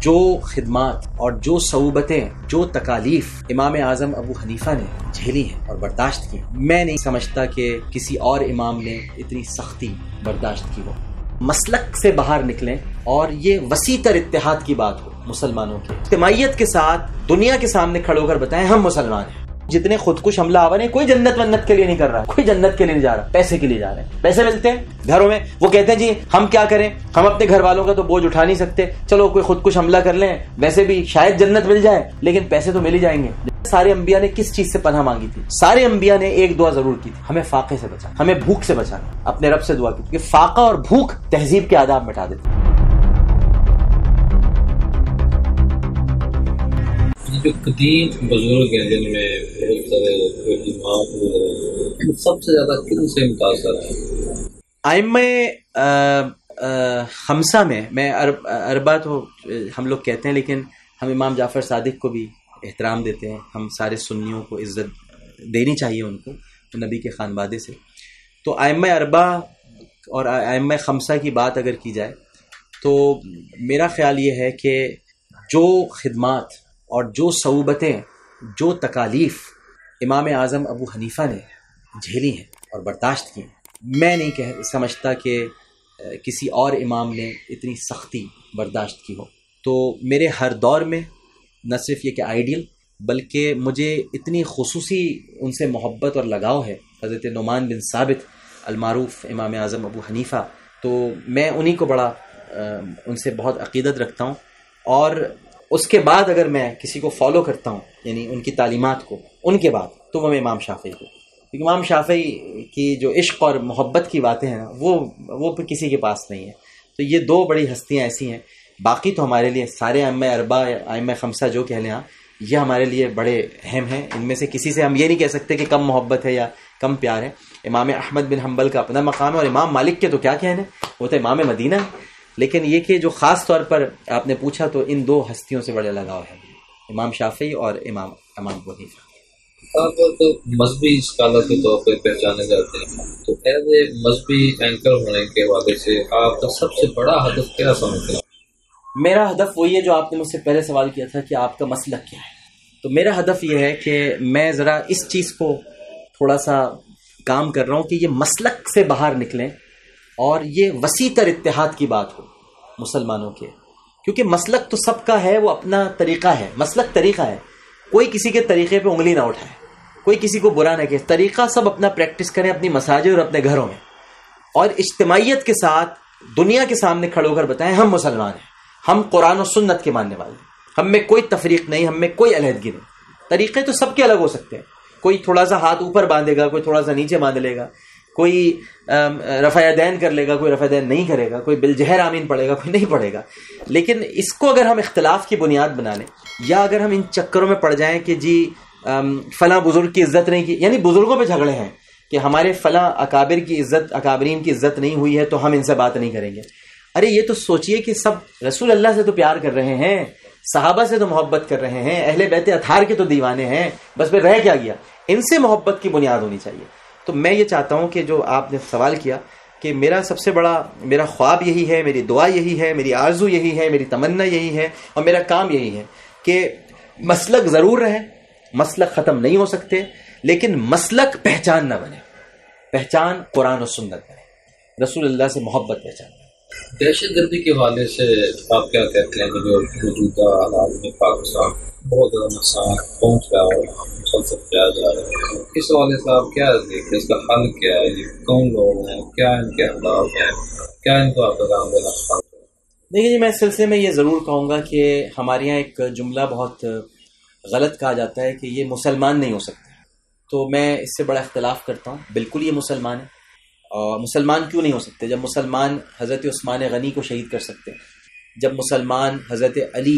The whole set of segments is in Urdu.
جو خدمات اور جو صعوبتیں، جو تکالیف امام اعظم ابو حنیفہ نے جھیلی ہیں اور برداشت کی، میں نہیں سمجھتا کہ کسی اور امام نے اتنی سختی برداشت کی ہو۔ مسلک سے باہر نکلیں اور یہ وسیع تر اتحاد کی بات ہو مسلمانوں کی، اجتماعیت کے ساتھ دنیا کے سامنے کھڑے ہو کر بتائیں ہم مسلمان ہیں۔ جتنے خودکش حملہ آور ہیں، کوئی جنت ونت کے لیے نہیں کر رہا، کوئی جنت کے لیے نہیں جا رہا، پیسے کے لیے جا رہے ہیں۔ پیسے ملتے ہیں گھروں میں، وہ کہتے ہیں جی ہم کیا کریں، ہم اپنے گھر والوں کا تو بوجھ اٹھا نہیں سکتے، چلو کوئی خودکش حملہ کر لیں، ویسے بھی شاید جنت مل جائے لیکن پیسے تو مل ہی جائیں گے۔ سارے انبیاء نے کس چیز سے پناہ مانگی تھی؟ سارے انبیاء نے ایک دعا ضرور کی تھی، ہمیں فاقے سے بچانا، ہمیں بھوک سے بچانا۔ اپنے رب سے دعا کی تھی کہ فاقہ اور بھوک تہذیب کے آداب مٹا دیتے۔ جو قدیم بزرگ ہیں جن میں بہت سارے امام ہوئے، سب سے زیادہ کن سے متاثر ہیں؟ ائمہ خمسہ میں اربع تو ہم لوگ کہتے ہیں، لیکن ہم امام جعفر صادق کو بھی احترام دیتے ہیں، ہم سارے سنیوں کو عزت دینی چاہیے ان کو، نبی کے خانوادے سے۔ تو ائمہ اربع اور ائمہ خمسہ کی بات اگر کی جائے تو میرا خیال یہ ہے کہ جو خدمات اور جو صعوبتیں، جو تکالیف امام اعظم ابو حنیفہ نے جھیلی ہیں اور برداشت کی ہیں، میں نہیں سمجھتا کہ کسی اور امام نے اتنی سختی برداشت کی ہو۔ تو میرے ہر دور میں نہ صرف یہ کہ آئیڈیل، بلکہ مجھے اتنی خصوصی ان سے محبت اور لگاؤ ہے، حضرت نعمان بن ثابت المعروف امام اعظم ابو حنیفہ، تو میں انہی کو بڑا ان سے بہت عقیدت رکھتا ہوں۔ اور اس کے بعد اگر میں کسی کو فالو کرتا ہوں، یعنی ان کی تعلیمات کو، ان کے بعد تو وہ میں امام شافعی کو، کیونکہ امام شافعی کی جو عشق اور محبت کی باتیں ہیں وہ پھر کسی کے پاس نہیں ہے۔ تو یہ دو بڑی ہستیاں ایسی ہیں۔ باقی تو ہمارے لیے سارے ائمہ اربع، ائمہ خمسہ جو کہہ لیں، یہ ہمارے لیے بڑے اہم ہیں۔ ان میں سے کسی سے ہم یہ نہیں کہہ سکتے کہ کم محبت ہے یا کم پیار ہے۔ امام احمد بن حنبل کا اپنا مقام ہے، اور امام مالک کے تو کیا کہنے، وہ تو امام مدینہ ہے۔ لیکن یہ کہ جو خاص طور پر آپ نے پوچھا تو ان دو ہستیوں سے بڑے لگاؤ ہے، امام شافعی اور امام ابو حنیفہ۔ آپ تو مذہبی اسکالر کے طور پر پہچانے جاتے ہیں، تو ایز اے مذہبی اینکر ہونے کے حوالے سے آپ کا سب سے بڑا ہدف کیا سمجھتے ہیں؟ میرا ہدف وہی ہے جو آپ نے مجھ سے پہلے سوال کیا تھا کہ آپ کا مسلک کیا ہے۔ تو میرا ہدف یہ ہے کہ میں ذرا اس چیز کو تھوڑا سا کام کر رہا ہوں کہ یہ مسلک سے باہر نکلیں اور یہ وسیع تر اتحاد کی بات ہو مسلمانوں کے، کیونکہ مسلک تو سب کا ہے، وہ اپنا طریقہ ہے، مسلک طریقہ ہے، کوئی کسی کے طریقے پہ انگلی نہ اٹھائے، کوئی کسی کو برا نہ کہے، طریقہ سب اپنا پریکٹس کریں اپنی مساجد اور اپنے گھروں میں، اور اجتماعیت کے ساتھ دنیا کے سامنے کھڑے ہو کر بتائیں ہم مسلمان ہیں، ہم قرآن و سنت کے ماننے والے ہیں، ہم میں کوئی تفریق نہیں، ہم میں کوئی علیحدگی نہیں۔ طریقے تو سب کے الگ ہو سکتے ہیں، کوئی تھوڑا سا ہاتھ اوپر باندھے گا، کوئی تھوڑا سا نیچے باندھ لے گا، کوئی رفع یدین کر لے گا، کوئی رفع یدین نہیں کرے گا، کوئی بالجہر آمین پڑھے گا، کوئی نہیں پڑھے گا۔ لیکن اس کو اگر ہم اختلاف کی بنیاد بنا لیں، یا اگر ہم ان چکروں میں پڑ جائیں کہ جی فلاں بزرگ کی عزت نہیں کی، یعنی بزرگوں پہ جھگڑے ہیں کہ ہمارے فلاں اکابر کی عزت، اکابرین کی عزت نہیں ہوئی ہے تو ہم ان سے بات نہیں کریں گے۔ ارے یہ تو سوچئے کہ سب رسول اللہ سے تو پیار کر رہے ہیں، صحابہ سے تو محبت کر رہے ہیں، اہل بیت اطہار کے تو دیوانے ہیں، بس پھر رہ کیا گیا؟ ان سے محبت کی بنیاد ہونی چاہیے۔ تو میں یہ چاہتا ہوں کہ جو آپ نے سوال کیا کہ میرا سب سے بڑا، میرا خواب یہی ہے، میری دعا یہی ہے، میری آرزو یہی ہے، میری تمنا یہی ہے، اور میرا کام یہی ہے کہ مسلک ضرور رہے، مسلک ختم نہیں ہو سکتے، لیکن مسلک پہچان نہ بنے، پہچان قرآن و سنت بنے، رسول اللہ سے محبت پہچان بنے۔ دہشت گردی کے حوالے سے آپ کیا کہتے ہیں؟ جو موجودہ حالات میں پاکستان بہت زیادہ نقصان پہنچ رہا ہے، مسلسل کیا جا رہا ہے، اس حوالے سے آپ کیا دیکھتے ہیں؟ اس کا حل کیا ہے؟ یہ کون لوگ ہیں؟ کیا ان کے اہداف ہیں؟ کیا ان کو آپ پیغام دینا چاہتے ہیں؟ دیکھیے جی، میں اس سلسلے میں یہ ضرور کہوں گا کہ ہمارے یہاں ایک جملہ بہت غلط کہا جاتا ہے کہ یہ مسلمان نہیں ہو سکتے، تو میں اس سے بڑا اختلاف کرتا ہوں۔ بالکل یہ مسلمان ہے، اور مسلمان کیوں نہیں ہو سکتے؟ جب مسلمان حضرت عثمان غنی کو شہید کر سکتے ہیں، جب مسلمان حضرت علی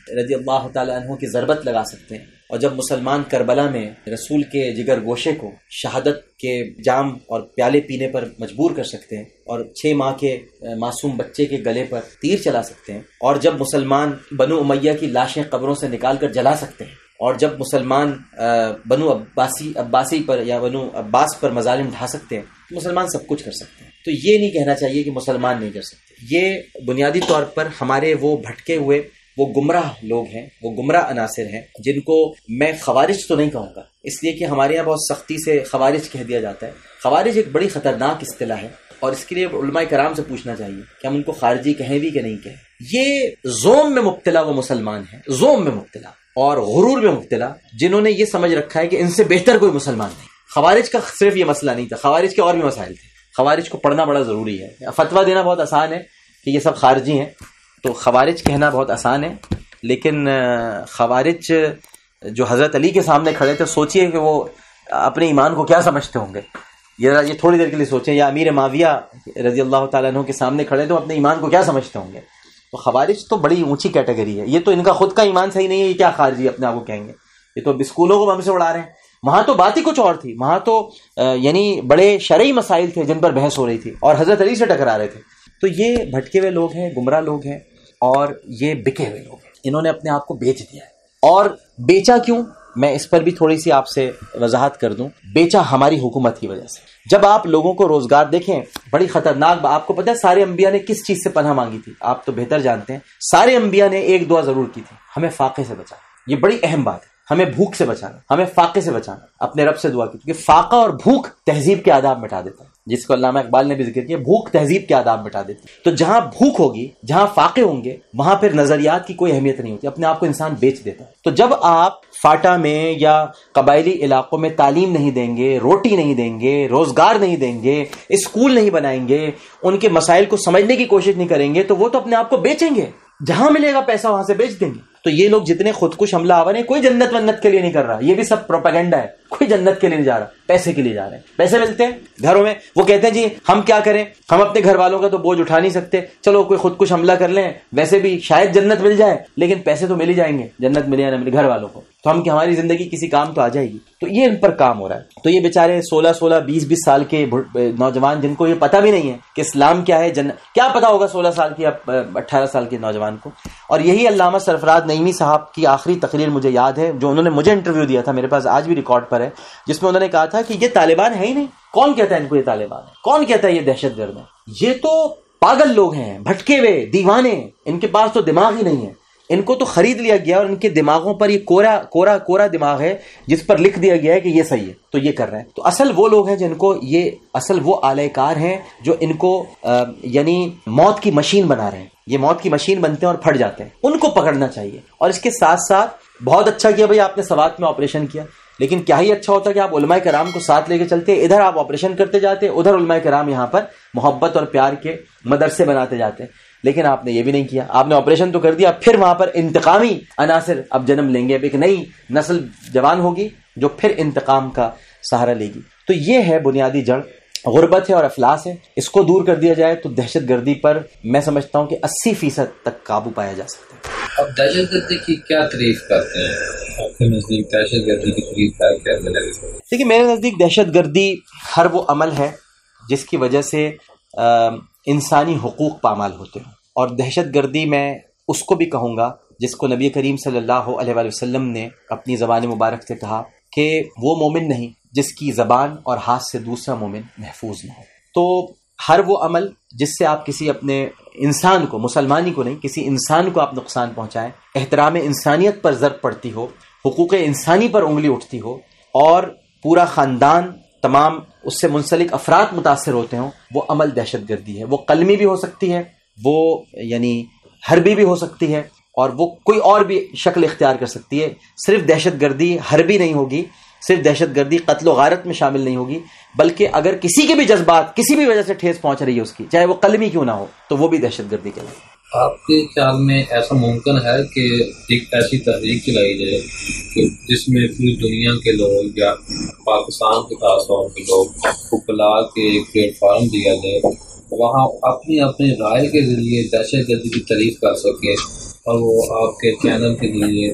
رضی اللہ تعالیٰ عنہ کی ضربت لگا سکتے ہیں، اور جب مسلمان کربلا میں رسول کے جگر گوشے کو شہادت کے جام اور پیالے پینے پر مجبور کر سکتے ہیں، اور 6 ماہ کے معصوم بچے کے گلے پر تیر چلا سکتے ہیں، اور جب مسلمان بنو امیہ کی لاشیں قبروں سے نکال کر جلا سکتے ہیں، اور جب مسلمان بنو عباسی پر یا بنو عباس پر مظالم ڈھا سکتے ہیں، تو مسلمان سب کچھ کر سکتے ہیں۔ تو یہ نہیں کہنا چاہیے کہ مسلمان نہیں کر سکتے۔ یہ بنیادی طور پر ہمارے وہ بھٹکے ہوئے وہ گمراہ لوگ ہیں، وہ گمراہ عناصر ہیں جن کو میں خوارج تو نہیں کہوں گا، اس لیے کہ ہمارے یہاں بہت سختی سے خوارج کہہ دیا جاتا ہے۔ خوارج ایک بڑی خطرناک اصطلاح ہے اور اس کے لیے علماء کرام سے پوچھنا چاہیے کہ ہم ان کو خارجی کہیں بھی کہ نہیں کہیں۔ یہ زوم میں مبتلا وہ مسلمان ہیں، زوم میں مبتلا اور غرور میں مبتلا، جنہوں نے یہ سمجھ رکھا ہے کہ ان سے بہتر کوئی مسلمان نہیں۔ خوارج کا صرف یہ مسئلہ نہیں تھا، خوارج کے اور بھی مسائل تھے۔ خوارج کو پڑھنا بڑا ضروری ہے، فتویٰ دینا بہت آسان ہے کہ یہ سب خارجی ہیں، تو خوارج کہنا بہت آسان ہے، لیکن خوارج جو حضرت علی کے سامنے کھڑے تھے، سوچئے کہ وہ اپنے ایمان کو کیا سمجھتے ہوں گے، یہ تھوڑی دیر کے لیے سوچیں، یا امیر معاویہ رضی اللہ تعالیٰ عنہ کے سامنے کھڑے تو اپنے ایمان کو کیا سمجھتے ہوں گے۔ تو خوارج تو بڑی اونچی کیٹیگری ہے، یہ تو ان کا خود کا ایمان صحیح نہیں ہے، یہ کیا خارجی اپنے آپ کو کہیں گے، یہ تو اسکولوں کو ہم سے اڑا رہے ہیں۔ وہاں تو بات ہی کچھ اور تھی، وہاں تو یعنی بڑے شرعی مسائل تھے جن پر بحث ہو رہی تھی اور حضرت علی سے ٹکرا رہے تھے۔ تو یہ بھٹکے ہوئے لوگ ہیں، گمراہ لوگ ہیں اور یہ بکے ہوئے لوگ ہیں، انہوں نے اپنے آپ کو بیچ دیا ہے۔ اور بیچا کیوں، میں اس پر بھی تھوڑی سی آپ سے وضاحت کر دوں۔ بیچا ہماری حکومت کی وجہ سے۔ جب آپ لوگوں کو روزگار دیکھیں، بڑی خطرناک، آپ کو پتہ ہے سارے انبیاء نے کس چیز سے پناہ مانگی تھی، آپ تو بہتر جانتے ہیں۔ سارے انبیاء نے ایک دعا ضرور کی تھی، ہمیں فاقے سے بچانا۔ یہ بڑی اہم بات ہے، ہمیں بھوک سے بچانا، ہمیں فاقے سے بچانا، اپنے رب سے دعا کی، کیونکہ فاقہ اور بھوک تہذیب کے آداب مٹا دیتا ہے، جس کو علامہ اقبال نے بھی ذکر کیا، بھوک تہذیب کے آداب مٹا دیتی ہے۔ تو جہاں بھوک ہوگی، جہاں فاقے ہوں گے، وہاں پھر نظریات کی کوئی اہمیت نہیں ہوتی، اپنے آپ کو انسان بیچ دیتا ہے۔ تو جب آپ فاٹا میں یا قبائلی علاقوں میں تعلیم نہیں دیں گے، روٹی نہیں دیں گے، روزگار نہیں دیں گے، اسکول نہیں بنائیں گے، ان کے مسائل کو سمجھنے کی کوشش نہیں کریں گے، تو وہ تو اپنے آپ کو بیچیں گے، جہاں ملے گا پیسہ وہاں سے بیچ دیں گے۔ تو یہ لوگ جتنے خود کش حملہ آور ہیں، کوئی جنت ونت کے لیے نہیں کر رہا، یہ بھی سب پروپیگنڈا ہے، کوئی جنت کے لیے نہیں جا رہا، پیسے کے لیے جا رہے ہیں۔ پیسے ملتے ہیں گھروں میں، وہ کہتے ہیں جی ہم کیا کریں، ہم اپنے گھر والوں کا تو بوجھ اٹھا نہیں سکتے، چلو کوئی خود کش حملہ کر لیں، ویسے بھی شاید جنت مل جائے، لیکن پیسے تو مل ہی جائیں گے، جنت ملے یا نہ ملے گھر والوں کو، تو ہم کہ ہماری زندگی کسی کام تو آ جائے گی۔ تو یہ ان پر کام ہو رہا ہے۔ تو یہ بیچارے 16 20 سال کے نوجوان، جن کو یہ پتہ بھی نہیں ہے کہ اسلام کیا ہے، کیا پتہ ہوگا 16 سال کی 18 سال کے نوجوان کو۔ اور یہی علامہ سرفراز نعیمی صاحب کی آخری تقریر مجھے یاد ہے، جو انہوں نے مجھے انٹرویو دیا تھا، میرے پاس آج بھی ریکارڈ پر ہے، جس میں انہوں نے کہا تھا کہ یہ طالبان ہے ہی نہیں، کون کہتا ہے ان کو یہ طالبان ہے، کون کہتا ہے یہ دہشت گرد ہے، یہ تو پاگل لوگ ہیں، بھٹکے ہوئے دیوانے، ان کے پاس تو دماغ ہی نہیں ہے، ان کو تو خرید لیا گیا اور ان کے دماغوں پر یہ کورا دماغ ہے جس پر لکھ دیا گیا ہے کہ یہ صحیح ہے تو یہ کر رہے ہیں۔ تو اصل وہ لوگ ہیں جن کو یہ، اصل وہ آلہ کار ہیں جو ان کو یعنی موت کی مشین بنا رہے ہیں، یہ موت کی مشین بنتے ہیں اور پھٹ جاتے ہیں، ان کو پکڑنا چاہیے۔ اور اس کے ساتھ ساتھ بہت اچھا کیا بھائی آپ نے سوات میں آپریشن کیا، لیکن کیا ہی اچھا ہوتا کہ آپ علماء کرام کو ساتھ لے کے چلتے، ادھر آپ آپریشن کرتے جاتے، ادھر علماء کرام یہاں پر محبت اور پیار کے مدرسے بناتے جاتے، لیکن آپ نے یہ بھی نہیں کیا۔ آپ نے آپریشن تو کر دیا، پھر وہاں پر انتقامی عناصر اب جنم لیں گے، اب ایک نئی نسل جوان ہوگی جو پھر انتقام کا سہارا لے گی۔ تو یہ ہے بنیادی جڑ، غربت ہے اور افلاس ہے۔ اس کو دور کر دیا جائے تو دہشت گردی پر میں سمجھتا ہوں کہ 80% تک قابو پایا جا سکتا ہے۔ اب دہشت گردی کی کیا تعریف کرتے ہیں آپ کے نزدیک؟ دہشت گردی کی تعریف کیا ہے؟ دیکھیے میرے نزدیک دہشت گردی ہر وہ عمل ہے جس کی وجہ سے انسانی حقوق پامال ہوتے ہیں، اور دہشت گردی میں اس کو بھی کہوں گا جس کو نبی کریم صلی اللہ علیہ وآلہ وسلم نے اپنی زبان مبارک سے کہا کہ وہ مومن نہیں جس کی زبان اور ہاتھ سے دوسرا مومن محفوظ نہ ہو۔ تو ہر وہ عمل جس سے آپ کسی اپنے انسان کو، مسلمانی کو نہیں، کسی انسان کو آپ نقصان پہنچائیں، احترام انسانیت پر ضرب پڑتی ہو، حقوق انسانی پر انگلی اٹھتی ہو، اور پورا خاندان، تمام اس سے منسلک افراد متاثر ہوتے ہوں، وہ عمل دہشت گردی ہے۔ وہ قلمی بھی ہو سکتی ہے، وہ یعنی حربی بھی ہو سکتی ہے، اور وہ کوئی اور بھی شکل اختیار کر سکتی ہے۔ صرف دہشت گردی حربی نہیں ہوگی، صرف دہشت گردی قتل و غارت میں شامل نہیں ہوگی، بلکہ اگر کسی کے بھی جذبات کسی بھی وجہ سے ٹھیس پہنچ رہی ہے اس کی، چاہے وہ قلمی کیوں نہ ہو، تو وہ بھی دہشت گردی کہلاتی ہے۔ آپ کے خیال میں ایسا ممکن ہے کہ ایک ایسی تحریک چلائی جائے کہ جس میں پوری دنیا کے لوگ یا پاکستان کے خاص طور پہ لوگ کو بلا کے ایک پلیٹ فارم دیا جائے، وہاں اپنی رائے کے ذریعے دہشت گردی کی تعریف کر سکے، اور وہ آپ کے چینل کے ذریعے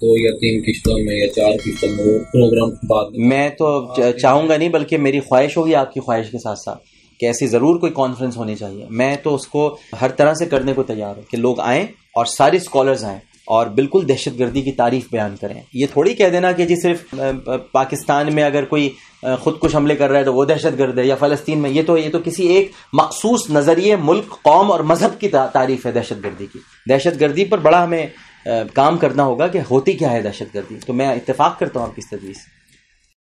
2 یا 3 قسطوں میں یا 4 قسطوں میں وہ پروگرام بعد میں تو چاہوں گا نہیں، بلکہ میری خواہش ہوگی آپ کی خواہش کے ساتھ ساتھ کہ ایسی ضرور کوئی کانفرنس ہونی چاہیے۔ میں تو اس کو ہر طرح سے کرنے کو تیار ہوں کہ لوگ آئیں اور سارے اسکالرز آئیں اور بالکل دہشت گردی کی تعریف بیان کریں۔ یہ تھوڑی کہہ دینا کہ جی صرف پاکستان میں اگر کوئی خود کش حملے کر رہا ہے تو وہ دہشت گرد ہے، یا فلسطین میں، یہ تو کسی ایک مخصوص نظریے، ملک، قوم اور مذہب کی تعریف ہے دہشت گردی کی۔ دہشت گردی پر بڑا ہمیں کام کرنا ہوگا کہ ہوتی کیا ہے دہشت گردی۔ تو میں اتفاق کرتا ہوں آپ کی اس تجویز سے۔